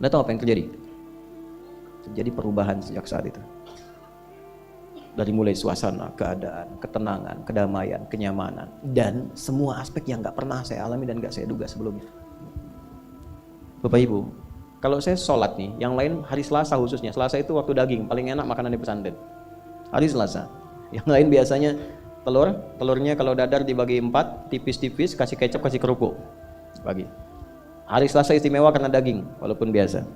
Anda tahu apa yang terjadi? Terjadi perubahan sejak saat itu. Dari mulai suasana, keadaan, ketenangan, kedamaian, kenyamanan, dan semua aspek yang nggak pernah saya alami dan nggak saya duga sebelumnya. Bapak Ibu, kalau saya sholat nih, yang lain hari Selasa khususnya, Selasa itu waktu daging, paling enak makanan di pesantren. Hari Selasa. Yang lain biasanya telurnya kalau dadar dibagi 4, tipis-tipis, kasih kecap, kasih kerupuk. Bagi. Hari Selasa istimewa karena daging, walaupun biasa.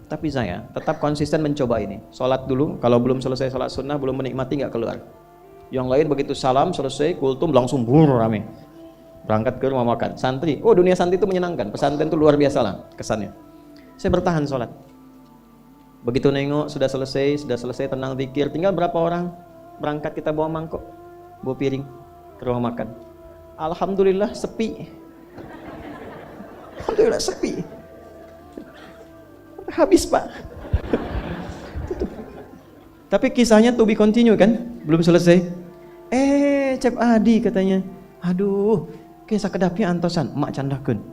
Tapi saya tetap konsisten mencoba ini. Sholat dulu, kalau belum selesai sholat sunnah, belum menikmati nggak keluar. Yang lain begitu salam, selesai, kultum, langsung rame. Berangkat ke rumah makan. Santri, oh dunia santri itu menyenangkan. Pesantren itu luar biasa lah kesannya. Saya bertahan sholat. Begitu nengok, sudah selesai, tenang zikir. Tinggal berapa orang berangkat, kita bawa mangkok, bawa piring ke rumah makan. Alhamdulillah sepi. Alhamdulillah sepi. Habis Pak. Tapi kisahnya to be continue kan, belum selesai. Cep Adi katanya, aduh, kisah kedapnya antosan, emak candakeun.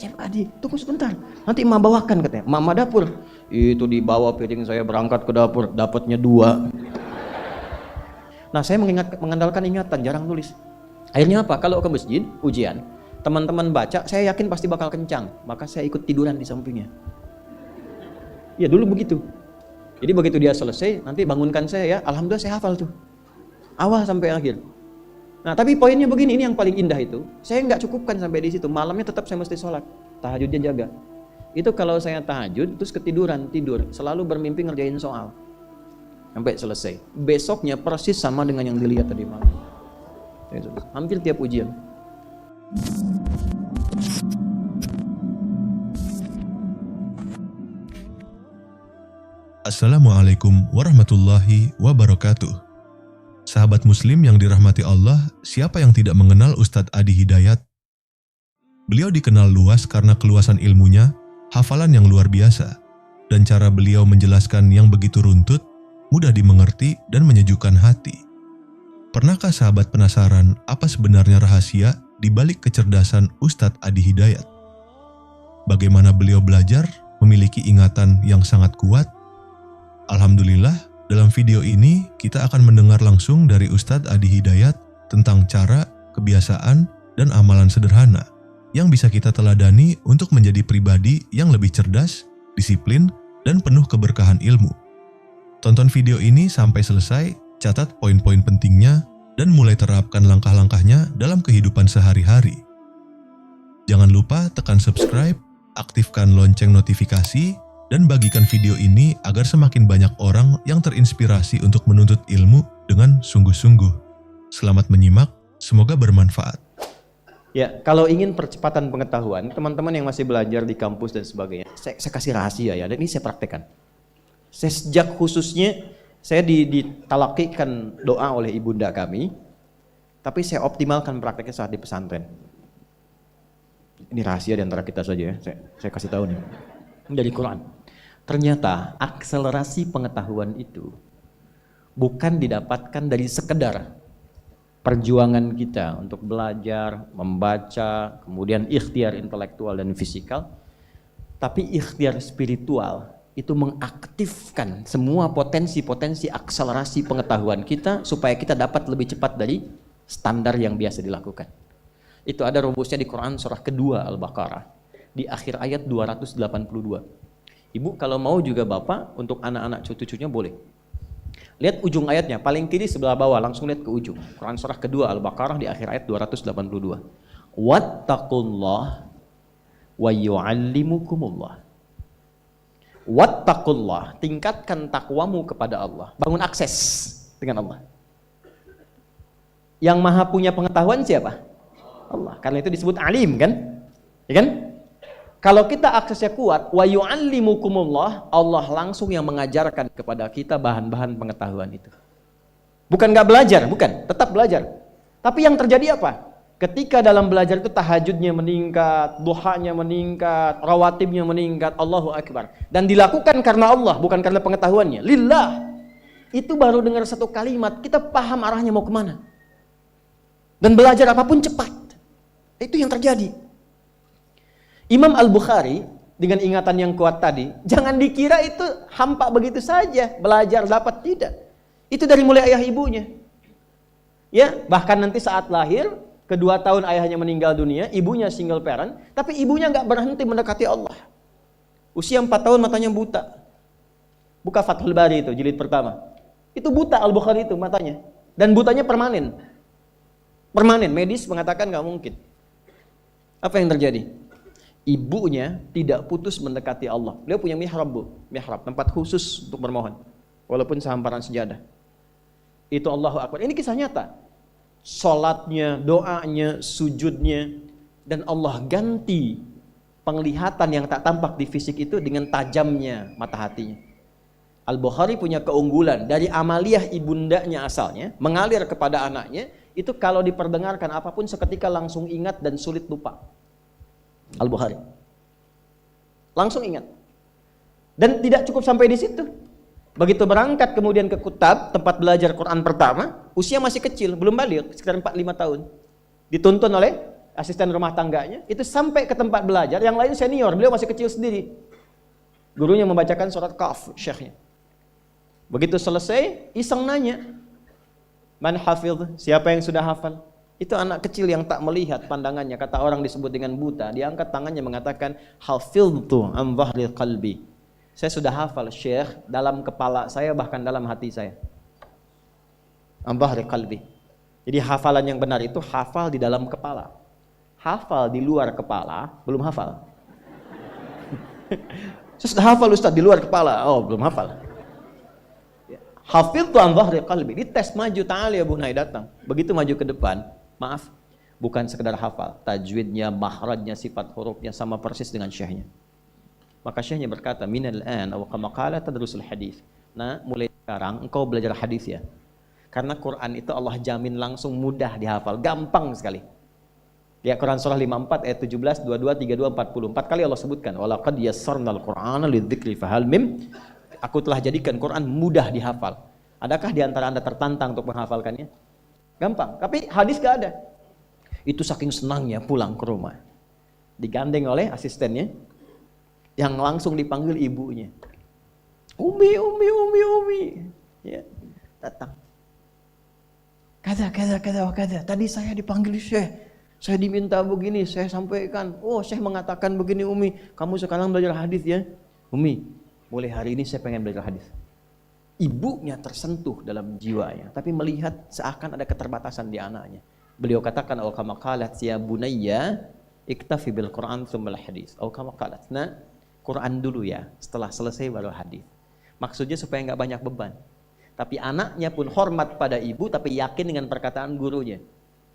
Cep Adi, tunggu sebentar, nanti emak bawakan katanya. Emak dapur, itu dibawa piring saya berangkat ke dapur, dapatnya 2. Nah saya mengandalkan ingatan, jarang nulis. Akhirnya apa? Kalau ke masjid, ujian, teman-teman baca, saya yakin pasti bakal kencang, maka saya ikut tiduran di sampingnya. Ya dulu begitu. Jadi begitu dia selesai, nanti bangunkan saya ya. Alhamdulillah saya hafal tuh, awal sampai akhir. Nah tapi poinnya begini, ini yang paling indah itu. Saya nggak cukupkan sampai di situ. Malamnya tetap saya mesti sholat, tahajudnya jaga. Itu kalau saya tahajud terus ketiduran, tidur, selalu bermimpi ngerjain soal sampai selesai. Besoknya persis sama dengan yang dilihat tadi malam. Hampir tiap ujian. Assalamualaikum warahmatullahi wabarakatuh. Sahabat muslim yang dirahmati Allah, siapa yang tidak mengenal Ustadz Adi Hidayat? Beliau dikenal luas karena keluasan ilmunya, hafalan yang luar biasa, dan cara beliau menjelaskan yang begitu runtut, mudah dimengerti dan menyejukkan hati. Pernahkah sahabat penasaran apa sebenarnya rahasia di balik kecerdasan Ustadz Adi Hidayat? Bagaimana beliau belajar, memiliki ingatan yang sangat kuat? Alhamdulillah, dalam video ini kita akan mendengar langsung dari Ustadz Adi Hidayat tentang cara, kebiasaan, dan amalan sederhana yang bisa kita teladani untuk menjadi pribadi yang lebih cerdas, disiplin, dan penuh keberkahan ilmu. Tonton video ini sampai selesai, catat poin-poin pentingnya, dan mulai terapkan langkah-langkahnya dalam kehidupan sehari-hari. Jangan lupa tekan subscribe, aktifkan lonceng notifikasi, dan bagikan video ini agar semakin banyak orang yang terinspirasi untuk menuntut ilmu dengan sungguh-sungguh. Selamat menyimak, semoga bermanfaat. Ya, kalau ingin percepatan pengetahuan, teman-teman yang masih belajar di kampus dan sebagainya, saya kasih rahasia ya, dan ini saya praktekkan. Saya sejak khususnya, saya ditalakikan doa oleh ibunda kami, tapi saya optimalkan prakteknya saat di pesantren. Ini rahasia di antara kita saja ya, saya kasih tahu nih. Dari Quran. Ternyata akselerasi pengetahuan itu bukan didapatkan dari sekedar perjuangan kita untuk belajar, membaca, kemudian ikhtiar intelektual dan fisikal, tapi ikhtiar spiritual itu mengaktifkan semua potensi-potensi akselerasi pengetahuan kita supaya kita dapat lebih cepat dari standar yang biasa dilakukan. Itu ada rumusnya di Quran surah kedua Al-Baqarah di akhir ayat 282. Ibu kalau mau juga bapak untuk anak-anak cucu-cucunya boleh. Lihat ujung ayatnya, paling kiri sebelah bawah, langsung lihat ke ujung. Quran surah kedua Al-Baqarah di akhir ayat 282. Wattaqullah wa yu'allimukumullah. Wattaqullah, tingkatkan takwamu kepada Allah. Bangun akses dengan Allah. Yang maha punya pengetahuan siapa? Allah. Karena itu disebut alim kan? Ya kan? Kalau kita aksesnya kuat, wa yu'allimukumullah, Allah langsung yang mengajarkan kepada kita bahan-bahan pengetahuan itu. Bukan nggak belajar, bukan, tetap belajar. Tapi yang terjadi apa? Ketika dalam belajar itu tahajudnya meningkat, duhanya meningkat, rawatibnya meningkat, Allahu Akbar. Dan dilakukan karena Allah, bukan karena pengetahuannya. Lillah. Itu baru dengar satu kalimat, kita paham arahnya mau kemana. Dan belajar apapun cepat. Itu yang terjadi. Imam Al-Bukhari dengan ingatan yang kuat tadi, jangan dikira itu hampa begitu saja, belajar dapat, tidak. Itu dari mulai ayah ibunya. Ya, bahkan nanti saat lahir, kedua tahun ayahnya meninggal dunia, ibunya single parent, tapi ibunya nggak berhenti mendekati Allah. Usia 4 tahun matanya buta. Buka Fathul Bari itu, jilid pertama. Itu buta Al-Bukhari itu matanya. Dan butanya permanen. Permanen, medis mengatakan nggak mungkin. Apa yang terjadi? Ibunya tidak putus mendekati Allah. Beliau punya mihrab, Bu. Mihrab, tempat khusus untuk bermohon. Walaupun sehamparan sejadah. Itu Allahu Akbar. Ini kisah nyata. Salatnya, doanya, sujudnya. Dan Allah ganti penglihatan yang tak tampak di fisik itu dengan tajamnya mata hatinya. Al-Bukhari punya keunggulan. Dari amaliyah ibundanya asalnya, mengalir kepada anaknya, itu kalau diperdengarkan apapun seketika langsung ingat dan sulit lupa. Al-Bukhari langsung ingat. Dan tidak cukup sampai di situ. Begitu berangkat kemudian ke Kutab, tempat belajar Quran pertama, usia masih kecil, belum balik, sekitar 4-5 tahun. Dituntun oleh asisten rumah tangganya, itu sampai ke tempat belajar, yang lain senior, beliau masih kecil sendiri. Gurunya membacakan surat Kahf, syekhnya. Begitu selesai, iseng nanya, "Man hafidh?" Siapa yang sudah hafal? Itu anak kecil yang tak melihat pandangannya, kata orang disebut dengan buta. Dia angkat tangannya mengatakan, "Hafidhtu an dhahri qalbi." Saya sudah hafal, Syekh, dalam kepala saya bahkan dalam hati saya. An dhahri qalbi. Jadi hafalan yang benar itu hafal di dalam kepala. Hafal di luar kepala belum hafal. Saya sudah hafal Ustaz di luar kepala. Oh, belum hafal. Hafidhtu an dhahri qalbi. Di tes maju, ta'ala ya bunai datang. Begitu maju ke depan, maaf, bukan sekedar hafal, tajwidnya, mahrajnya, sifat hurufnya sama persis dengan syekhnya. Maka syekhnya berkata, "Minal an aw kama qala tadrusul hadis." Nah, mulai sekarang engkau belajar hadis ya. Karena Quran itu Allah jamin langsung mudah dihafal, gampang sekali. Ya, Quran surah 54 ayat 17, 22, 32, 44 kali Allah sebutkan, "Wa laqad yassarnal Qur'ana lidzikri fahal mim." Aku telah jadikan Quran mudah dihafal. Adakah di antara Anda tertantang untuk menghafalkannya? Gampang, tapi hadis gak ada. Itu saking senangnya pulang ke rumah. Digandeng oleh asistennya, yang langsung dipanggil ibunya. Umi. Ya, datang. Kata. Tadi saya dipanggil Syekh. Saya diminta begini, saya sampaikan. Oh, Syekh mengatakan begini, Umi. Kamu sekarang belajar hadis ya? Umi, mulai hari ini saya pengen belajar hadis. Ibunya tersentuh dalam jiwanya, tapi melihat seakan ada keterbatasan di anaknya. Beliau katakan, "Aw kama qalat ya bunayya, iktafi bil Qur'an tsumma al hadis." Aw kama qalat, "Nah, Quran dulu ya, setelah selesai baru hadis." Maksudnya supaya enggak banyak beban. Tapi anaknya pun hormat pada ibu, tapi yakin dengan perkataan gurunya,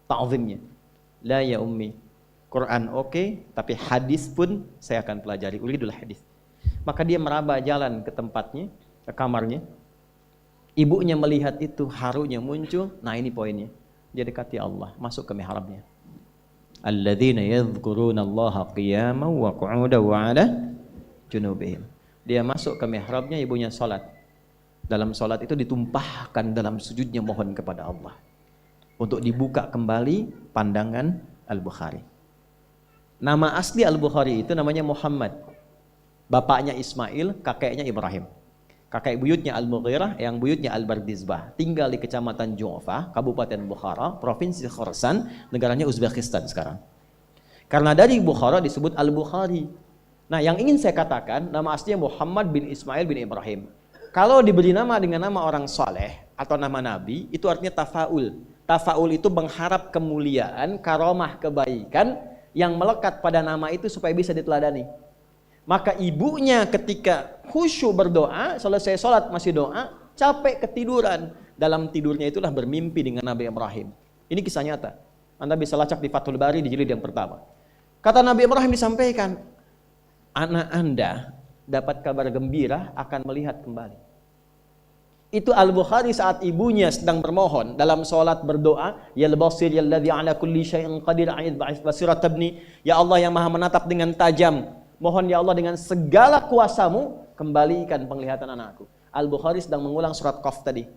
ta'zimnya. "La ya ummi, Quran oke, tapi hadis pun saya akan pelajari. Uridul hadis." Maka dia meraba jalan ke tempatnya, ke kamarnya. Ibunya melihat itu, harunya muncul. Nah, ini poinnya. Dia dekati Allah, masuk ke mihrabnya. Alladzina yadhkuruna Allaha qiyaman wa qu'udan wa 'ala junubihim. Dia masuk ke mihrabnya, ibunya salat. Dalam salat itu ditumpahkan dalam sujudnya mohon kepada Allah untuk dibuka kembali pandangan Al-Bukhari. Nama asli Al-Bukhari itu namanya Muhammad. Bapaknya Ismail, kakeknya Ibrahim. Kakek buyutnya Al-Mughirah, yang buyutnya Al-Bardizbah. Tinggal di Kecamatan Ju'fah, Kabupaten Bukhara, Provinsi Khorasan, negaranya Uzbekistan sekarang. Karena dari Bukhara disebut Al-Bukhari. Nah, yang ingin saya katakan, nama aslinya Muhammad bin Ismail bin Ibrahim. Kalau diberi nama dengan nama orang soleh atau nama nabi, itu artinya tafaul. Tafaul itu mengharap kemuliaan, karomah, kebaikan yang melekat pada nama itu supaya bisa diteladani. Maka ibunya ketika khusyuk berdoa, selesai sholat masih doa, capek ketiduran. Dalam tidurnya itulah bermimpi dengan Nabi Ibrahim. Ini kisah nyata. Anda bisa lacak di Fathul Bari di jilid yang pertama. Kata Nabi Ibrahim disampaikan, "Anak Anda dapat kabar gembira akan melihat kembali." Itu Al-Bukhari saat ibunya sedang bermohon dalam sholat berdoa, "Ya al-basir ya alladhi ala kulli syai'in qadir a'id basirat tabni." Ya Allah yang maha menatap dengan tajam, mohon ya Allah dengan segala kuasamu kembalikan penglihatan anakku. Al-Bukhari sedang mengulang surat Qaf tadi.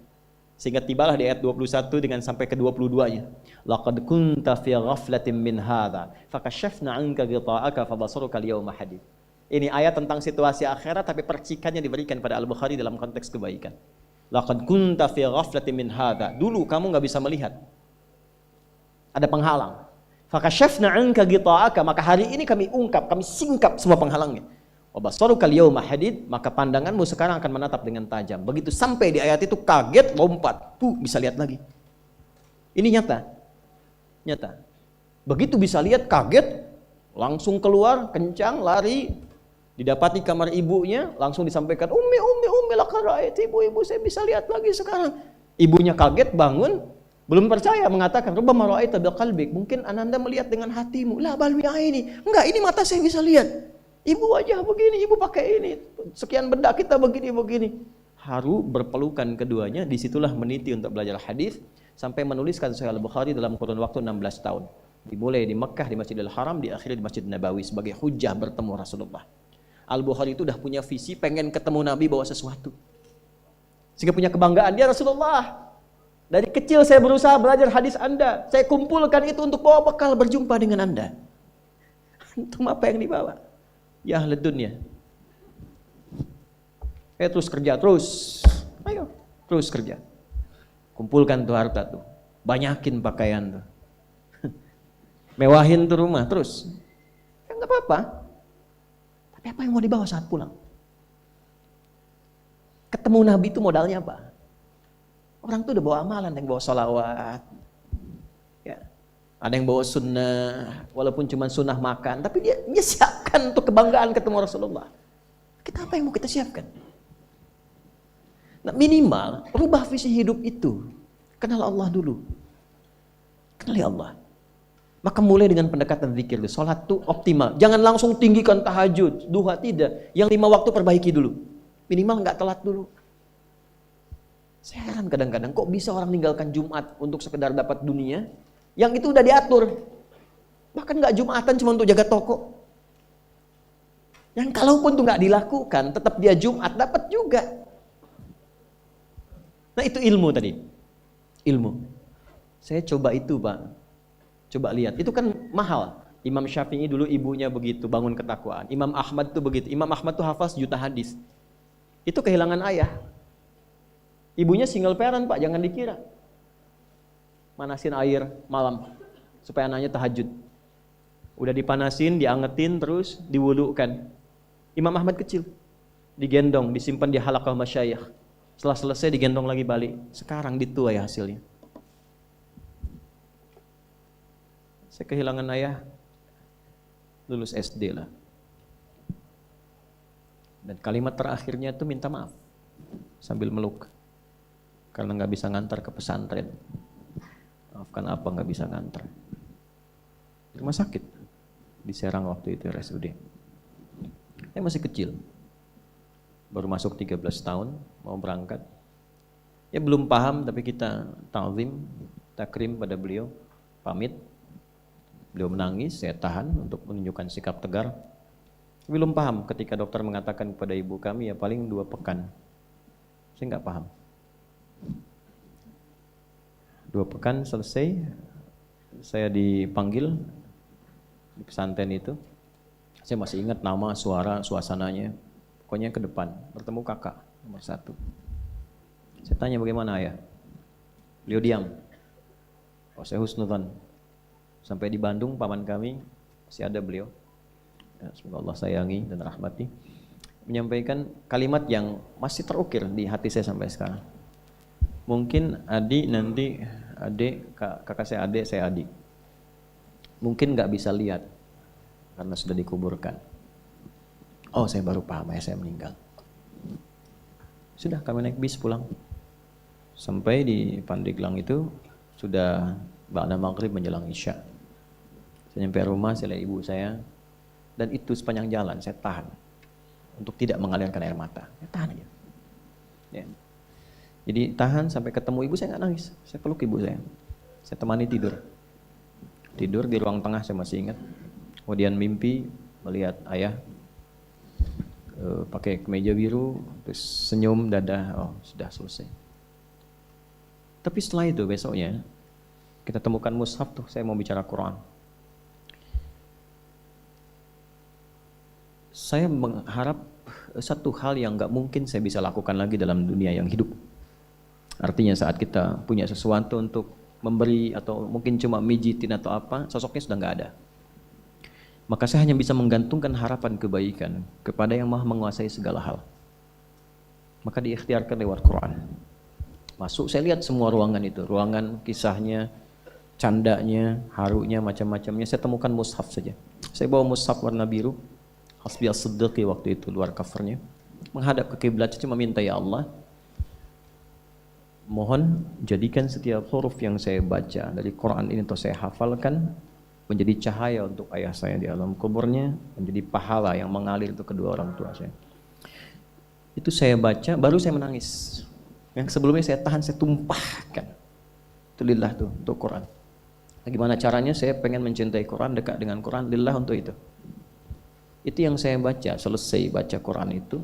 Sehingga tibalah di ayat 21 dengan sampai ke 22-nya. Laqad kunta fi ghaflatin min hadza fakashafna 'anka ghita'aka fabasaruka al-yawma hadid. Ini ayat tentang situasi akhirat, tapi percikannya diberikan pada Al-Bukhari dalam konteks kebaikan. Laqad kunta fi ghaflatin min hadza. Dulu kamu nggak bisa melihat. Ada penghalang. Fakashafna 'anka ghita'aka, maka hari ini kami ungkap, kami singkap semua penghalangnya. Wa basaruka al-yawma hadid, maka pandanganmu sekarang akan menatap dengan tajam. Begitu sampai di ayat itu kaget, lompat, bisa lihat lagi. Ini nyata. Nyata. Begitu bisa lihat, kaget, langsung keluar, kencang, lari. Didapati kamar ibunya, langsung disampaikan, Umi, laqad ra'aitu, ibu saya bisa lihat lagi sekarang. Ibunya kaget, bangun, belum percaya, mengatakan, rubbama ra'aita biqalbik, mungkin Ananda melihat dengan hatimu. La bal bi'aini. Enggak, ini mata saya bisa lihat. Ibu wajah begini, ibu pakai ini, sekian benda kita begini. Haru berpelukan keduanya, disitulah meniti untuk belajar hadis sampai menuliskan Sahih Al-Bukhari dalam kurun waktu 16 tahun. Dimulai di Mekkah, di Masjidil Haram, diakhiri di Masjid Nabawi sebagai hujjah bertemu Rasulullah. Al-Bukhari itu udah punya visi, pengen ketemu Nabi bawa sesuatu. Sehingga punya kebanggaan, dia Rasulullah. Dari kecil saya berusaha belajar hadis Anda. Saya kumpulkan itu untuk bawa bekal berjumpa dengan Anda. Antum apa yang dibawa? Ya ahli dunia. Terus kerja, terus. Ayo, terus kerja. Kumpulkan tuh harta tuh. Banyakin pakaian tuh. Mewahin tuh rumah, terus. Ya enggak apa-apa. Tapi apa yang mau dibawa saat pulang? Ketemu Nabi itu modalnya apa? Orang tuh udah bawa amalan, ada yang bawa sholawat, ya. Ada yang bawa sunnah, walaupun cuma sunnah makan, tapi dia siapkan untuk kebanggaan ketemu Rasulullah. Kita apa yang mau kita siapkan? Nah, minimal rubah visi hidup itu. Kenal Allah dulu. Kenali Allah. Maka mulai dengan pendekatan zikir, sholat tuh optimal. Jangan langsung tinggikan tahajud, duha, tidak. Yang 5 waktu perbaiki dulu. Minimal nggak telat dulu. Saya heran kadang-kadang, kok bisa orang meninggalkan Jumat untuk sekedar dapat dunia, yang itu udah diatur. Bahkan nggak Jumatan cuma untuk jaga toko. Yang kalaupun tuh nggak dilakukan, tetap dia Jumat dapat juga. Nah itu ilmu tadi. Ilmu. Saya coba itu Pak. Coba lihat, itu kan mahal. Imam Syafi'i dulu ibunya begitu, bangun ketakwaan. Imam Ahmad tuh begitu. Imam Ahmad tuh hafal 1 juta hadis. Itu kehilangan ayah. Ibunya single parent Pak, jangan dikira. Manasin air malam supaya anaknya tahajud. Udah dipanasin, diangetin, terus diwudukan. Imam Ahmad kecil, digendong, disimpan di halaqah masyayikh. Setelah selesai digendong lagi balik. Sekarang dituai hasilnya. Saya kehilangan ayah lulus SD lah. Dan kalimat terakhirnya itu minta maaf sambil meluk. Karena nggak bisa ngantar ke pesantren. Maafkan apa nggak bisa ngantar. Rumah sakit di Serang waktu itu RSUD. Saya masih kecil. Baru masuk 13 tahun, mau berangkat. Ya belum paham tapi kita ta'zim, takrim pada beliau, pamit. Beliau menangis, saya tahan untuk menunjukkan sikap tegar. Belum paham ketika dokter mengatakan kepada ibu kami ya paling 2 pekan. Saya nggak paham. 2 pekan selesai, saya dipanggil di pesantren itu. Saya masih ingat nama, suara, suasananya. Pokoknya ke depan, bertemu kakak nomor 1. Saya tanya bagaimana ayah? Beliau diam. Oh saya husnudzan. Sampai di Bandung paman kami masih ada beliau. Ya, semoga Allah sayangi dan rahmati. Menyampaikan kalimat yang masih terukir di hati saya sampai sekarang. Mungkin adik nanti adik, kakak saya adik, saya adik. Mungkin nggak bisa lihat karena sudah dikuburkan. Oh saya baru paham ayah saya meninggal. Sudah kami naik bis pulang. Sampai di Pandeglang itu sudah ba'da maghrib menjelang isya. Saya nyampe rumah, saya lihat ibu saya, dan itu sepanjang jalan saya tahan untuk tidak mengalirkan air mata. Saya tahan aja. Ya. Jadi tahan sampai ketemu ibu, saya nggak nangis. Saya peluk ibu saya. Saya temani tidur. Tidur di ruang tengah saya masih ingat. Kemudian mimpi melihat ayah pakai kemeja biru, terus senyum dada. Oh sudah selesai. Tapi setelah itu besoknya kita temukan mushaf tuh, saya mau bicara Quran. saya mengharap satu hal yang nggak mungkin saya bisa lakukan lagi dalam dunia yang hidup. Artinya saat kita punya sesuatu untuk memberi atau mungkin cuma mijitin atau apa, sosoknya sudah nggak ada. Maka saya hanya bisa menggantungkan harapan kebaikan kepada yang maha menguasai segala hal. Maka diikhtiarkan lewat Quran. Masuk, saya lihat semua ruangan itu, ruangan kisahnya, candanya, harunya, macam-macamnya, saya temukan mushaf saja. Saya bawa mushaf warna biru, Hasbi As-Siddiqi waktu itu, luar covernya, menghadap ke kiblat, saya cuma minta, ya Allah, mohon jadikan setiap huruf yang saya baca dari Quran ini atau saya hafalkan menjadi cahaya untuk ayah saya di alam kuburnya, menjadi pahala yang mengalir untuk kedua orang tua saya. Itu saya baca, baru saya menangis. Yang sebelumnya saya tahan, saya tumpahkan. Itu lillah tuh, untuk Quran. Bagaimana caranya saya pengen mencintai Quran, dekat dengan Quran, lillah untuk itu. Itu yang saya baca, selesai baca Quran itu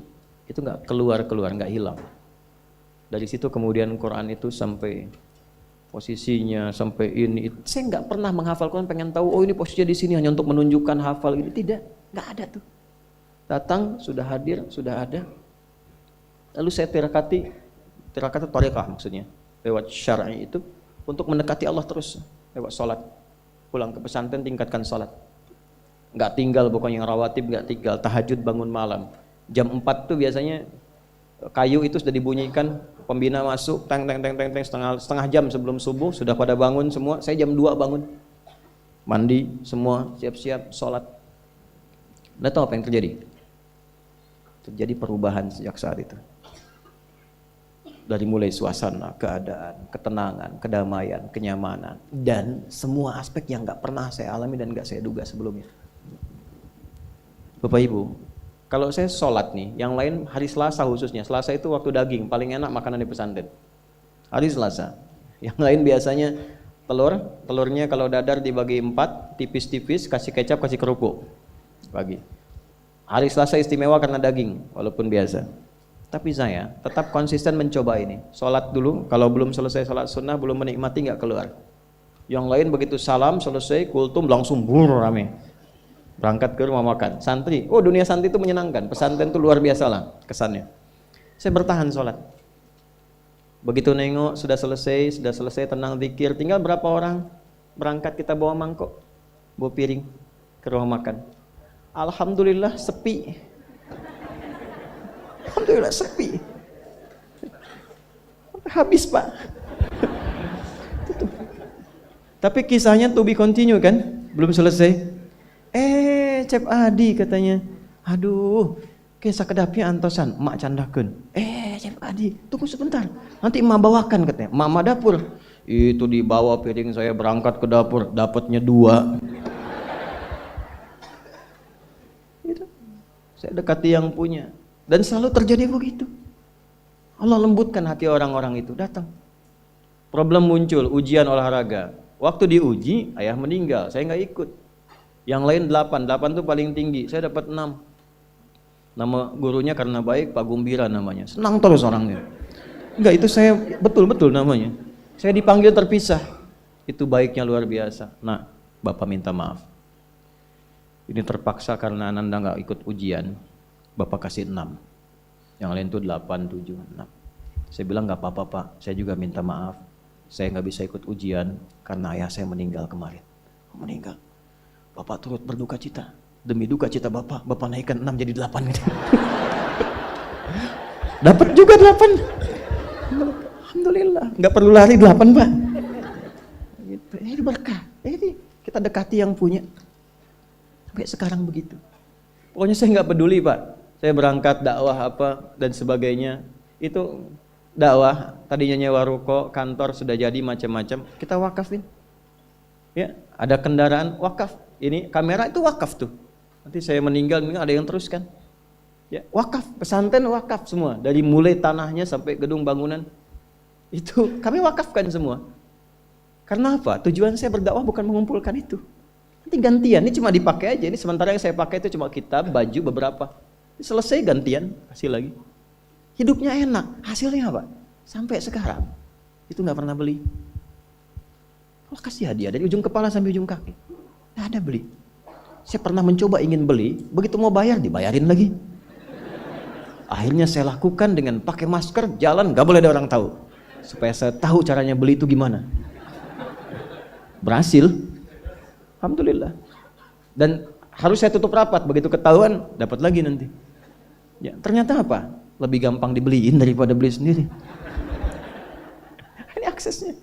nggak keluar, nggak hilang. Dari situ kemudian Quran itu sampai posisinya, sampai ini, saya nggak pernah menghafal Quran pengen tahu, oh ini posisinya di sini hanya untuk menunjukkan hafal ini, tidak, nggak ada tuh. Datang, sudah hadir, sudah ada. Lalu saya tirakati thariqah maksudnya, lewat syar'i itu untuk mendekati Allah terus, lewat sholat. Pulang ke pesantren tingkatkan sholat. Nggak tinggal pokoknya yang rawatib, nggak tinggal, tahajud bangun malam. Jam 4 tuh biasanya kayu itu sudah dibunyikan, pembina masuk, teng setengah jam sebelum subuh sudah pada bangun semua. Saya jam 2 bangun, mandi semua, siap-siap sholat. Anda tahu apa yang terjadi? Terjadi perubahan sejak saat itu. Dari mulai suasana, keadaan, ketenangan, kedamaian, kenyamanan, dan semua aspek yang nggak pernah saya alami dan nggak saya duga sebelumnya. Bapak Ibu, kalau saya sholat nih, yang lain hari Selasa khususnya, Selasa itu waktu daging, paling enak makanan di pesantren. Hari Selasa. Yang lain biasanya telurnya kalau dadar dibagi 4, tipis-tipis, kasih kecap, kasih kerupuk. Pagi. Hari Selasa istimewa karena daging, walaupun biasa. Tapi saya tetap konsisten mencoba ini. Sholat dulu, kalau belum selesai sholat sunnah, belum menikmati nggak keluar. Yang lain begitu salam, selesai, kultum, langsung rame. Berangkat ke rumah makan. Santri, oh dunia santri itu menyenangkan. Pesantren itu luar biasa lah kesannya. Saya bertahan sholat. Begitu nengok, sudah selesai tenang zikir. Tinggal berapa orang berangkat, kita bawa mangkok, bawa piring ke rumah makan. Alhamdulillah sepi. Alhamdulillah sepi. Habis Pak. Tapi kisahnya to be continue kan? Belum selesai. Cep Adi katanya, aduh, kisah kedapnya antosan, mak candakeun. Cep Adi, tunggu sebentar, nanti emak bawakan katanya. Mama dapur, itu dibawa piring saya berangkat ke dapur, dapatnya 2. Gitu. Saya dekati yang punya, dan selalu terjadi begitu. Allah lembutkan hati orang-orang itu, datang. Problem muncul, ujian olahraga. Waktu diuji, ayah meninggal, saya nggak ikut. Yang lain 8 itu paling tinggi, saya dapat 6. Nama gurunya karena baik, Pak Gumbira namanya. Senang terus orangnya. Enggak, itu saya betul-betul namanya. Saya dipanggil terpisah. Itu baiknya luar biasa. Nah, Bapak minta maaf. Ini terpaksa karena Ananda nggak ikut ujian. Bapak kasih 6. Yang lain itu 8, 7, 6. Saya bilang nggak apa-apa Pak, saya juga minta maaf. Saya nggak bisa ikut ujian karena ayah saya meninggal kemarin. Meninggal. Bapak turut berduka cita. Demi duka cita Bapak naikkan 6 jadi 8 gitu. Dapat juga 8. Alhamdulillah, nggak perlu lari 8 Pak. Gitu. Ini berkah. Ini kita dekati yang punya. Sampai sekarang begitu. Pokoknya saya nggak peduli Pak. Saya berangkat dakwah apa dan sebagainya. Itu dakwah, tadinya nyewa ruko, kantor sudah jadi macam-macam. Kita wakafin. Ya, ada kendaraan wakaf. Ini kamera itu wakaf tuh. Nanti saya meninggal ada yang teruskan. Ya, wakaf, pesantren wakaf semua. Dari mulai tanahnya sampai gedung bangunan. Itu kami wakafkan semua. Karena apa? Tujuan saya berdakwah bukan mengumpulkan itu. Nanti gantian, ini cuma dipakai aja. Ini sementara yang saya pakai itu cuma kitab, baju beberapa. Selesai gantian, kasih lagi. Hidupnya enak, hasilnya apa? Sampai sekarang itu nggak pernah beli. Allah kasih hadiah dari ujung kepala sampai ujung kaki. Nggak ada beli. Saya pernah mencoba ingin beli, begitu mau bayar dibayarin lagi. Akhirnya saya lakukan dengan pakai masker, jalan gak boleh ada orang tahu. Supaya saya tahu caranya beli itu gimana. Berhasil. Alhamdulillah. Dan harus saya tutup rapat, begitu ketahuan dapat lagi nanti. Ya, ternyata apa? Lebih gampang dibeliin daripada beli sendiri. Ini aksesnya.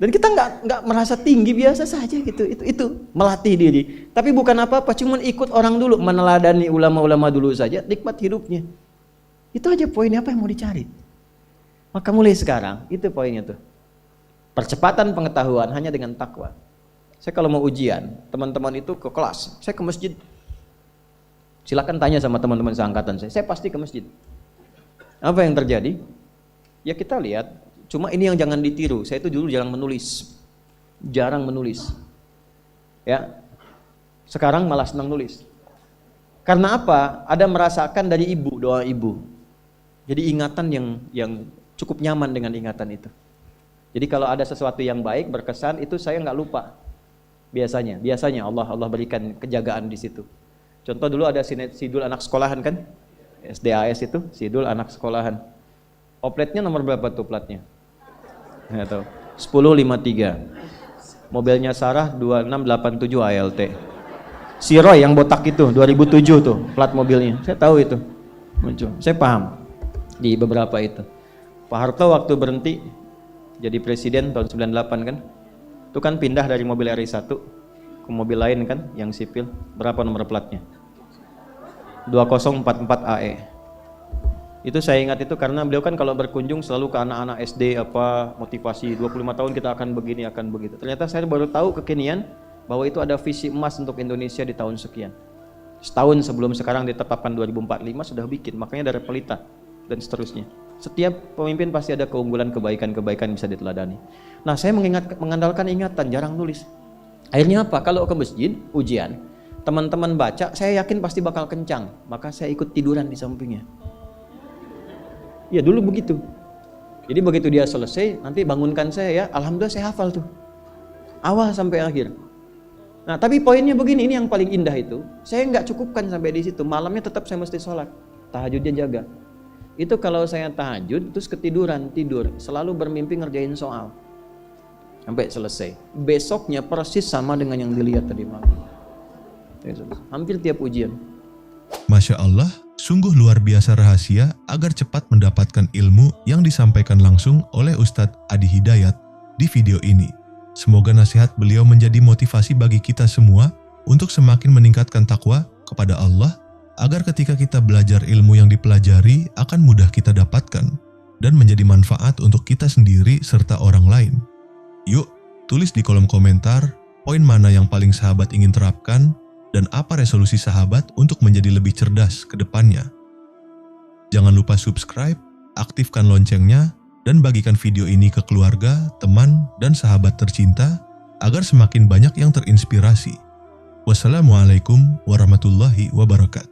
Dan kita nggak merasa tinggi, biasa saja gitu. Itu melatih diri. Tapi bukan apa-apa, cuman ikut orang dulu, meneladani ulama-ulama dulu saja, nikmat hidupnya. Itu aja poinnya, apa yang mau dicari. Maka mulai sekarang, itu poinnya tuh. Percepatan pengetahuan hanya dengan takwa. Saya kalau mau ujian, teman-teman itu ke kelas, saya ke masjid. Silakan tanya sama teman-teman seangkatan saya pasti ke masjid. Apa yang terjadi? Ya kita lihat. Cuma ini yang jangan ditiru, saya itu dulu jarang menulis. Ya, sekarang malah senang nulis. Karena apa? Ada merasakan dari ibu, doa ibu. Jadi ingatan yang cukup nyaman dengan ingatan itu. Jadi kalau ada sesuatu yang baik, berkesan, itu saya nggak lupa. Biasanya Allah berikan kejagaan di situ. Contoh dulu ada sidul anak sekolahan kan? SDAS itu, sidul anak sekolahan. Opletnya nomor berapa tuh platnya? Nggak tahu. 1053. Mobilnya Sarah 2687 ALT. Si Roy yang botak itu 2007 tuh plat mobilnya. Saya tahu itu. Muncul. Saya paham di beberapa itu. Pak Harto waktu berhenti jadi presiden tahun 98 kan? Itu kan pindah dari mobil RI1 ke mobil lain kan yang sipil. Berapa nomor platnya? 2044 AE. Itu saya ingat itu karena beliau kan kalau berkunjung selalu ke anak-anak SD motivasi 25 tahun kita akan begini akan begitu. Ternyata saya baru tahu kekinian bahwa itu ada visi emas untuk Indonesia di tahun sekian. Setahun sebelum sekarang ditetapkan 2045 sudah bikin, makanya dari pelita dan seterusnya. Setiap pemimpin pasti ada keunggulan, kebaikan-kebaikan bisa diteladani. Nah, saya mengandalkan ingatan, jarang nulis. Akhirnya apa? Kalau ke masjid, ujian, teman-teman baca, saya yakin pasti bakal kencang, maka saya ikut tiduran di sampingnya. Ya dulu begitu. Jadi begitu dia selesai, nanti bangunkan saya ya, alhamdulillah saya hafal tuh. Awal sampai akhir. Nah tapi poinnya begini, ini yang paling indah itu. Saya nggak cukupkan sampai di situ, malamnya tetap saya mesti sholat. Tahajudnya jaga. Itu kalau saya tahajud, terus ketiduran, tidur. Selalu bermimpi ngerjain soal. Sampai selesai. Besoknya persis sama dengan yang dilihat tadi malam. Hampir tiap ujian. Masya Allah, sungguh luar biasa rahasia agar cepat mendapatkan ilmu yang disampaikan langsung oleh Ustadz Adi Hidayat di video ini. Semoga nasihat beliau menjadi motivasi bagi kita semua untuk semakin meningkatkan takwa kepada Allah, agar ketika kita belajar ilmu yang dipelajari akan mudah kita dapatkan dan menjadi manfaat untuk kita sendiri serta orang lain. Yuk, tulis di kolom komentar poin mana yang paling sahabat ingin terapkan dan apa resolusi sahabat untuk menjadi lebih cerdas ke depannya. Jangan lupa subscribe, aktifkan loncengnya, dan bagikan video ini ke keluarga, teman, dan sahabat tercinta agar semakin banyak yang terinspirasi. Wassalamualaikum warahmatullahi wabarakatuh.